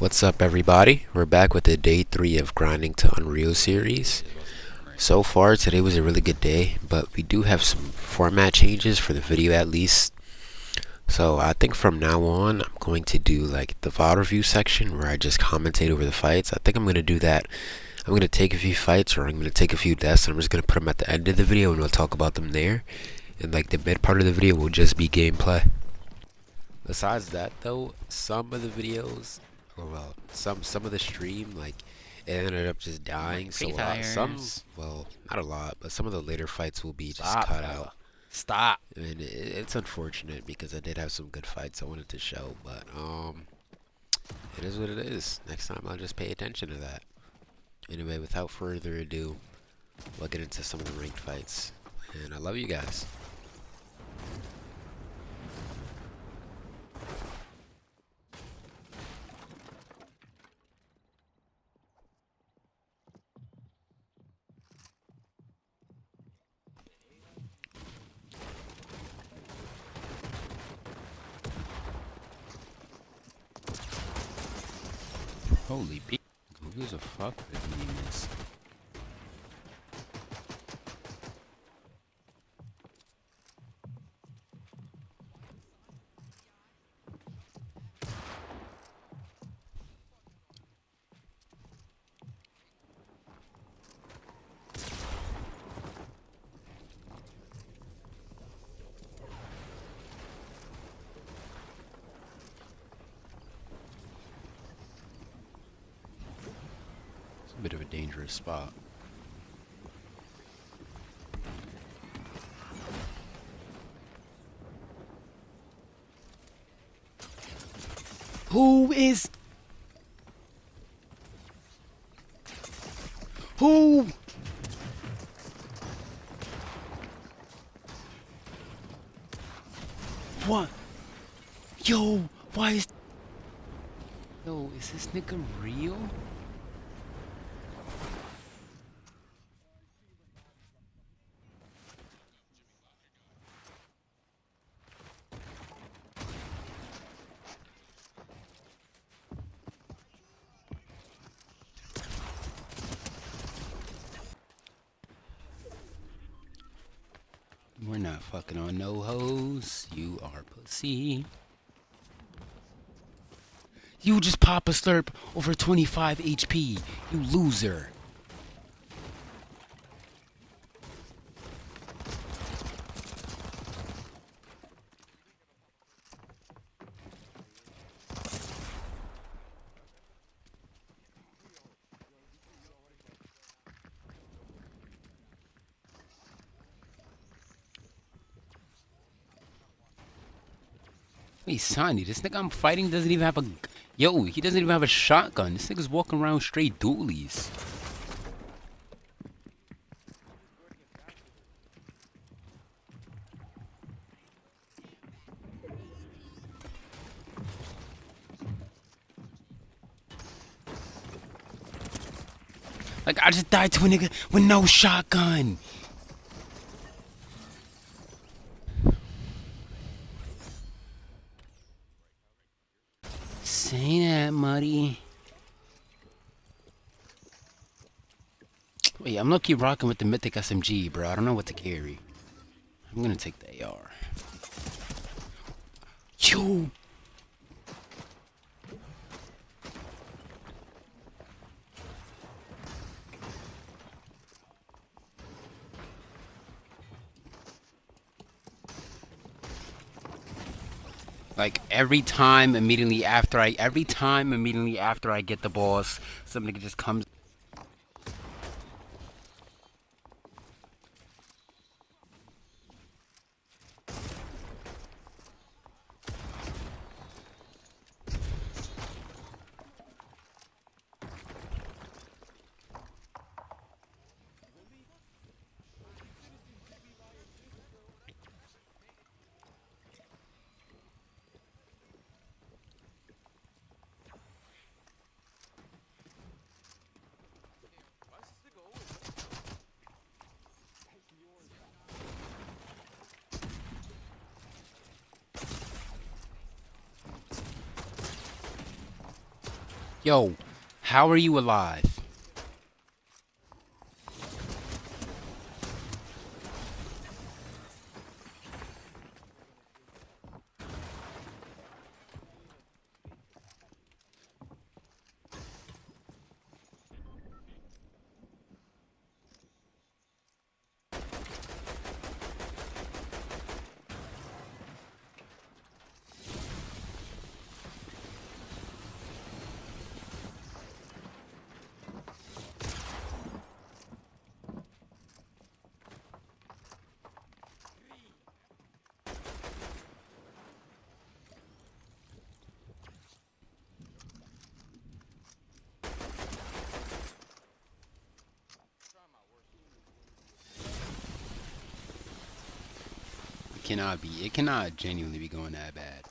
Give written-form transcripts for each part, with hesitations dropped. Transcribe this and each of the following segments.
What's up, everybody? We're back with the day 3 of grinding to Unreal series. So far, today was a really good day, but we do have some format changes for the video at least. So I think from now on, I'm going to do like the VOD review section where I just commentate over the fights. I think I'm going to do that. I'm going to take a few fights, or I'm going to take a few deaths, and I'm just going to put them at the end of the video and we'll talk about them there. And like the mid part of the video will just be gameplay. Besides that though, some of the videos, or well, some of the stream, like it ended up just dying. So well, not a lot, but some of the later fights will be just cut out. Stop. And it's unfortunate because I did have some good fights I wanted to show, but it is what it is. Next time I'll just pay attention to that. Anyway, without further ado, we'll get into some of the ranked fights. And I love you guys. Holy B. Who gives a fuck what his name is? It's a bit of a dangerous spot. Who is... Who? What? Yo, why is... Yo, is this nigga real? We're not fucking on no hoes. You are pussy. You just pop a slurp over 25 HP. You loser. Wait, Sonny, this nigga I'm fighting doesn't even have a... Yo, he doesn't even have a shotgun. This nigga's walking around straight dualies. Like, I just died to a nigga with no shotgun. Say that, Muddy. Wait, I'm lucky rocking with the Mythic SMG, bro. I don't know what to carry. I'm gonna take the AR. Yo! Like every time immediately after I get the boss, somebody just comes. Yo, how are you alive? It cannot genuinely be going that bad.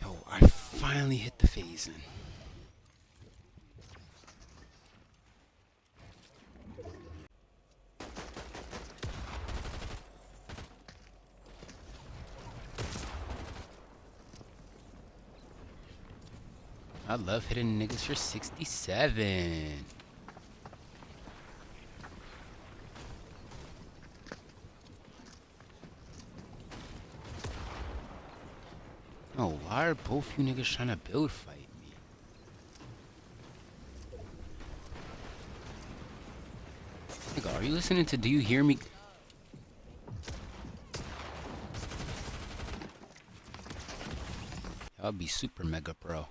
Yo, I finally hit the phase in. I love hitting niggas for 67. Oh, why are both you niggas trying to build fight me? Nigga, are you listening to Do You Hear Me? I'll be super mega pro.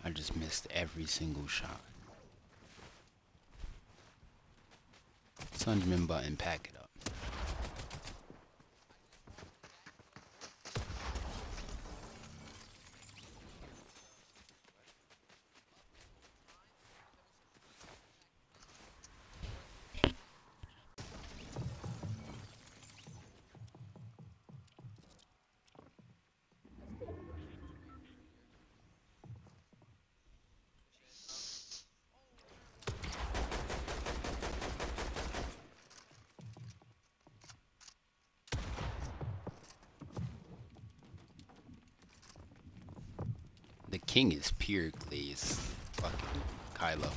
I just missed every single shot. Sunderman button, pack it up. The king is pure glaze. Fucking Kylo.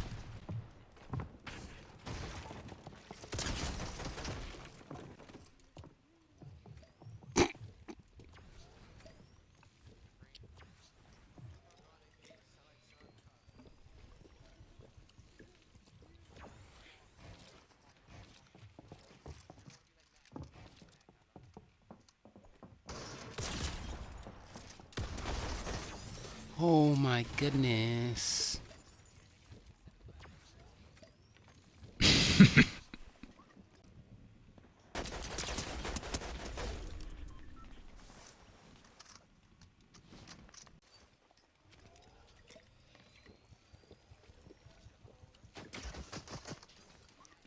Oh my goodness.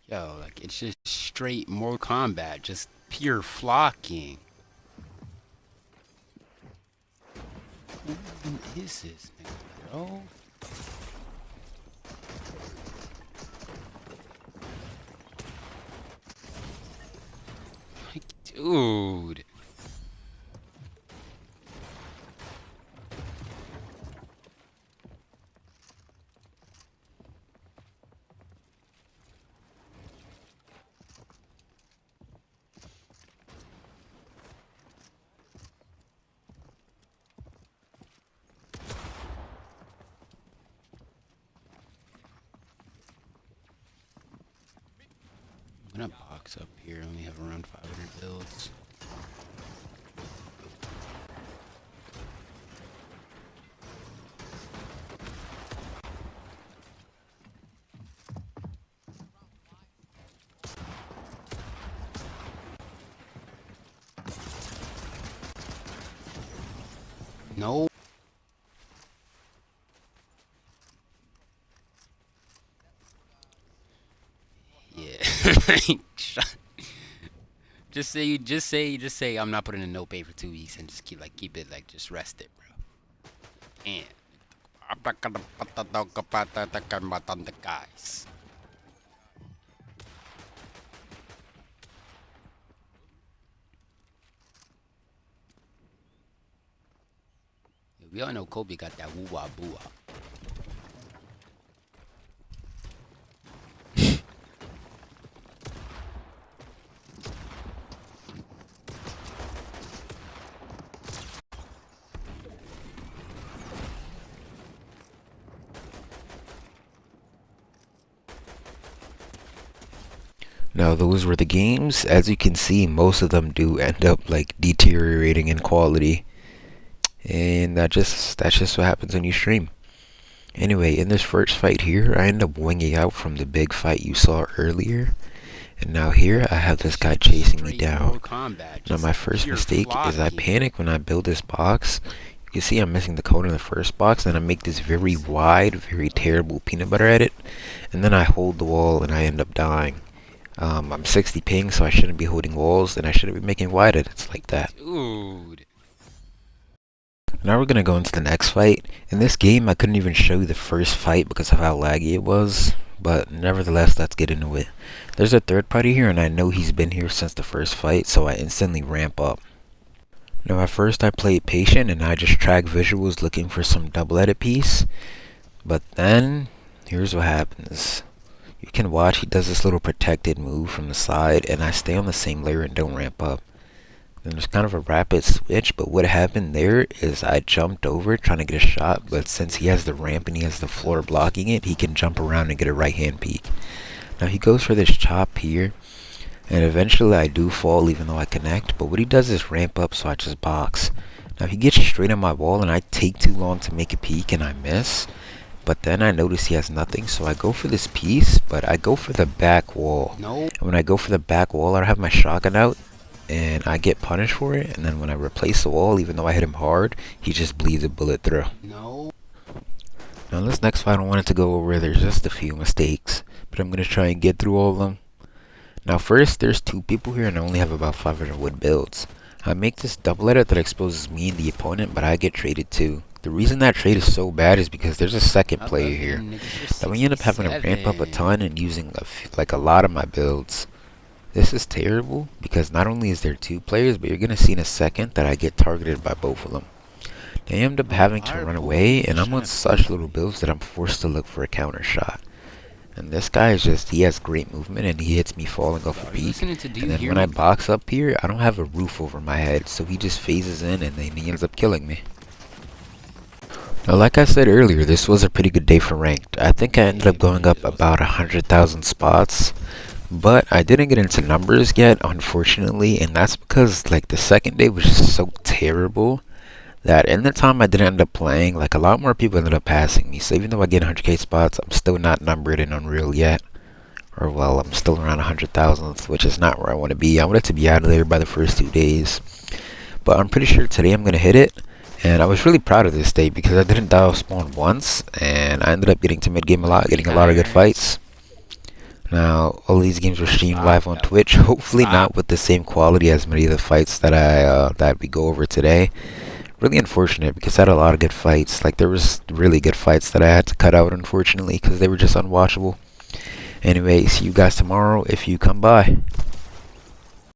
Yo, like, it's just straight Mortal Kombat, just pure flocking. Who even is this nigga, bro? Like, dude. I'm gonna box up here. I only have around 500 builds. No. Yeah. Just say I'm not putting in no pay for 2 weeks and just keep it like just rest it, bro. And guys. We all know Kobe got that woo wah boo wah. Now those were the games. As you can see, most of them do end up like deteriorating in quality, and that's just what happens when you stream. Anyway, in this first fight here, I end up winging out from the big fight you saw earlier, and now here I have this guy chasing me down. Now my first mistake is I panic when I build this box. You can see I'm missing the code in the first box, and I make this very wide, very terrible peanut butter edit, and then I hold the wall and I end up dying. I'm 60 ping, so I shouldn't be holding walls, and I shouldn't be making wide edits like that. Dude. Now we're gonna go into the next fight. In this game, I couldn't even show you the first fight because of how laggy it was, but nevertheless, let's get into it. There's a third party here, and I know he's been here since the first fight, so I instantly ramp up. Now at first I played patient, and I just track visuals looking for some double edit piece, but then, here's what happens. You can watch, he does this little protected move from the side, and I stay on the same layer and don't ramp up. Then there's kind of a rapid switch, but what happened there is I jumped over trying to get a shot, but since he has the ramp and he has the floor blocking it, he can jump around and get a right hand peek. Now he goes for this chop here, and eventually I do fall even though I connect, but what he does is ramp up, so I just box. Now he gets straight on my wall, and I take too long to make a peek and I miss. But then I notice he has nothing, so I go for this piece, but I go for the back wall. No. And when I go for the back wall, I have my shotgun out, and I get punished for it. And then when I replace the wall, even though I hit him hard, he just bleeds a bullet through. No. Now this next fight I wanted to go over, there's just a few mistakes, but I'm going to try and get through all of them. Now first, there's two people here, and I only have about 500 wood builds. I make this double edit that exposes me and the opponent, but I get traded too. The reason that trade is so bad is because there's a second player here. Now we end up having to ramp up a ton and using a lot of my builds. This is terrible because not only is there two players, but you're going to see in a second that I get targeted by both of them. They end up having to run away, and I'm on such little builds that I'm forced to look for a counter shot. And this guy is just, he has great movement, and he hits me falling off a peak. And then when I box up here, I don't have a roof over my head, so he just phases in and then he ends up killing me. Now, like I said earlier, this was a pretty good day for ranked. I think I ended up going up about 100,000 spots, but I didn't get into numbers yet, unfortunately, and that's because like the second day was just so terrible that in the time I didn't end up playing, like a lot more people ended up passing me. So even though I get 100k spots, I'm still not numbered in Unreal yet. Or well, I'm still around 100,000, which is not where I want to be. I wanted to be out of there by the first 2 days. But I'm pretty sure today I'm going to hit it. And I was really proud of this day because I didn't die Offspawn once. And I ended up getting to mid-game a lot, getting a lot of good fights. Now, all these games were streamed live on Twitch. Hopefully not with the same quality as many of the fights that that we go over today. Really unfortunate because I had a lot of good fights. Like there was really good fights that I had to cut out, unfortunately, because they were just unwatchable. Anyway, see you guys tomorrow if you come by.